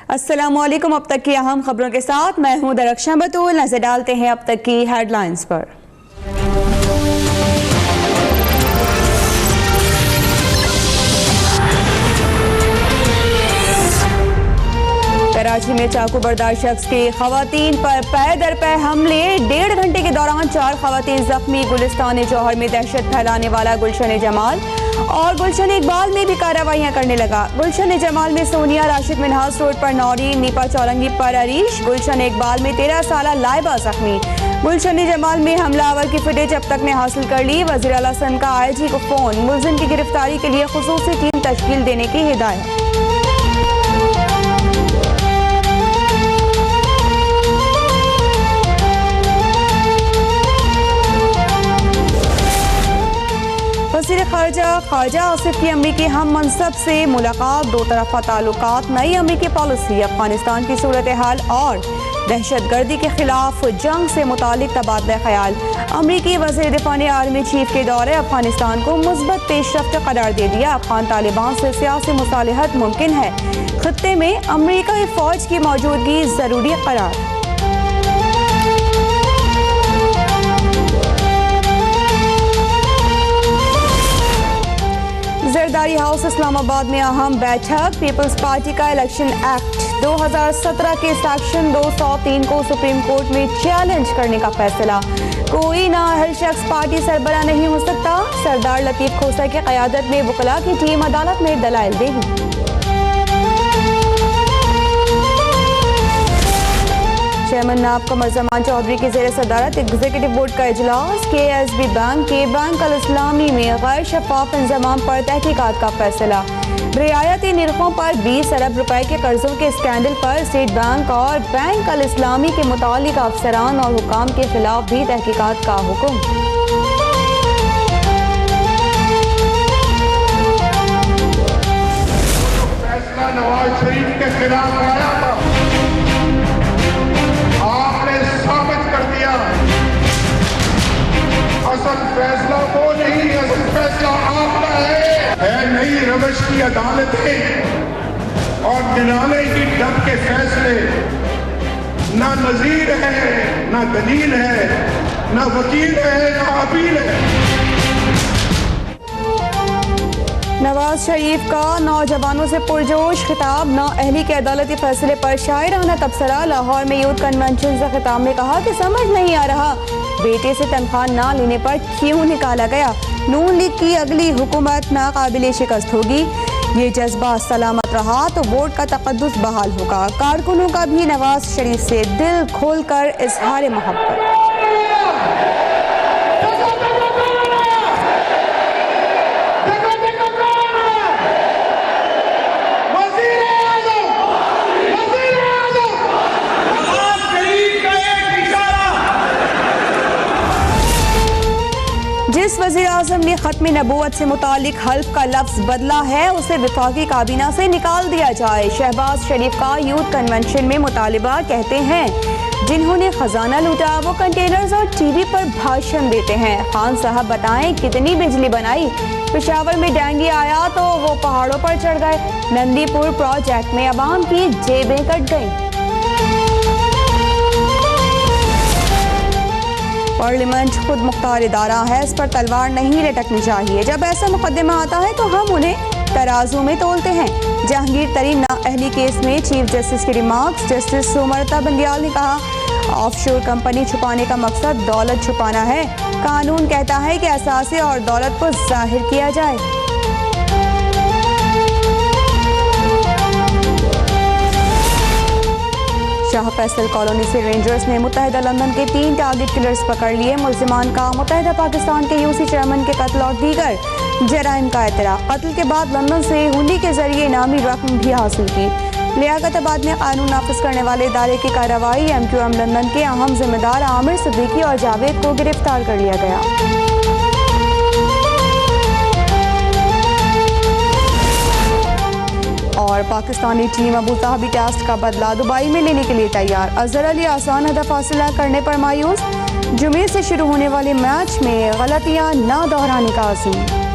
अस्सलामुअलैकुम। अब तक की अहम खबरों के साथ मैं हूं दरख्शां बतूल। नजर डालते हैं अब तक की हेडलाइंस पर। कराची में चाकू बरदार शख्स के खवातीन पर पै दर पै हमले, 1.5 घंटे के दौरान 4 खवातीन जख्मी। गुलिस्तान जौहर में दहशत फैलाने वाला गुलशन जमाल और गुलशन इकबाल में भी कार्रवाइयां करने लगा। गुलशन जमाल में सोनिया, राशिद मिन्हास रोड पर नौरीन, नीपा चौरंगी पर अरीश। गुलशन इकबाल में 13 साला लाइबा जख्मी। गुलशन जमाल में हमलावर की फुटेज अब तक ने हासिल कर ली। वज़ीर आला सन का IG को फोन, मुलजिम की गिरफ्तारी के लिए खुसूसी टीम तश्कील देने की हिदायत। वज़ीर ख़ारजा आसिफ की अमरीकी हम मनसब से मुलाकात, दो तरफ़ा ताल्लुकात, नई अमरीकी पॉलिसी, अफगानिस्तान की सूरत हाल और दहशतगर्दी के खिलाफ जंग से मुतालिक तबादला ख्याल। अमरीकी वज़ीर दिफ़ा ने आर्मी चीफ के दौरे अफगानिस्तान को मुस्बत पेशरफ्त करार दे दिया। अफगान तालिबान से सियासी मुसालहत मुमकिन है, खित्ते में अमरीकी फ़ौज की मौजूदगी ज़रूरी करार। जरदारी हाउस इस्लामाबाद में अहम बैठक। पीपल्स पार्टी का इलेक्शन एक्ट 2017 के सेक्शन 203 को सुप्रीम कोर्ट में चैलेंज करने का फैसला। कोई नाअहल शख्स पार्टी सरबराह नहीं हो सकता। सरदार लतीफ खोसा की क़यादत में वकला की टीम अदालत में दलाइल देगी। चेयरमैन नाब कमर जमान चौधरी की ज़ेर सदारत एग्जीक्यूटिव बोर्ड का इजलास। KSB बैंक के बैंक अल इस्लामी में गैर शफाफ इंतजाम पर तहकीकात का फैसला। रियायती निर्खों पर 20 अरब रुपए के कर्जों के स्कैंडल पर स्टेट बैंक और बैंक अल इस्लामी के मुतालिक अफसरान और हुकाम के खिलाफ भी तहकीकात का हुक्म। फैसला नवाज शरीफ के खिलाफ आया था, आपने साबित कर दिया असल फैसला वो नहीं, असल फैसला आपका है नई रवश की अदालतें और निराले की डब के फैसले। ना नजीर है, ना दलील है, ना वकील है, ना अपील है। नवाज शरीफ का नौजवानों से पुरजोश खिताब। नाअहली के अदालती फैसले पर शायराना तबसरा। लाहौर में यूथ कन्वेंशन से खिताब में कहा कि समझ नहीं आ रहा बेटे से तनख्वाह ना लेने पर क्यों निकाला गया। नून लीग की अगली हुकूमत नाकाबिले शिकस्त होगी। ये जज्बा सलामत रहा तो वोट का तकद्दुस बहाल होगा। कारकुनों का भी नवाज शरीफ से दिल खोल कर इजहार मोहब्बत। जिस वज़ीर आज़म ने ख़त्म नबूवत से मुतालिक हल्फ का लफ्ज़ बदला है उसे विफाकी काबीना से निकाल दिया जाए। शहबाज शरीफ का यूथ कन्वेंशन में मुतालिबा। कहते हैं जिन्होंने खजाना लूटा वो कंटेनर्स और TV पर भाषण देते हैं। खान साहब बताएं कितनी बिजली बनाई। पेशावर में डेंगू आया तो वो पहाड़ों पर चढ़ गए। नंदीपुर प्रोजेक्ट में अवाम की जेबें कट गईं। पार्लियामेंट खुद मुख्तार इदारा है, इस पर तलवार नहीं लटकनी चाहिए। जब ऐसा मुकदमा आता है तो हम उन्हें तराजू में तोलते हैं। जहांगीर तरीन नाअहली केस में चीफ जस्टिस की रिमार्क्स। जस्टिस सुमरता बंदियाल ने कहा ऑफशोर कंपनी छुपाने का मकसद दौलत छुपाना है। कानून कहता है कि असासे और दौलत को जाहिर किया जाए। शाह फैसल कॉलोनी से रेंजर्स ने मुत्तहिदा लंदन के 3 टारगेट किलर्स पकड़ लिए। मुल्जिमान का मुत्तहिदा पाकिस्तान के UC चेयरमैन के कत्ल और दीगर जराइम का एतराफ़। कत्ल के बाद लंदन से हुंडी के जरिए इनामी रकम भी हासिल की। लियाकताबाद में कानून नाफिज करने वाले इदारे की कार्रवाई। MQM लंदन के अहम जिम्मेदार आमिर सिद्दीकी और जावेद को गिरफ्तार कर लिया गया। और Pakistani team Abu Dhabi test का बदला दुबई में लेने के लिए तैयार। अजहर अली आसान हदफ हासिल करने पर मायूस। जुमे से शुरू होने वाले मैच में गलतियां न दोहराने का अज़ीम।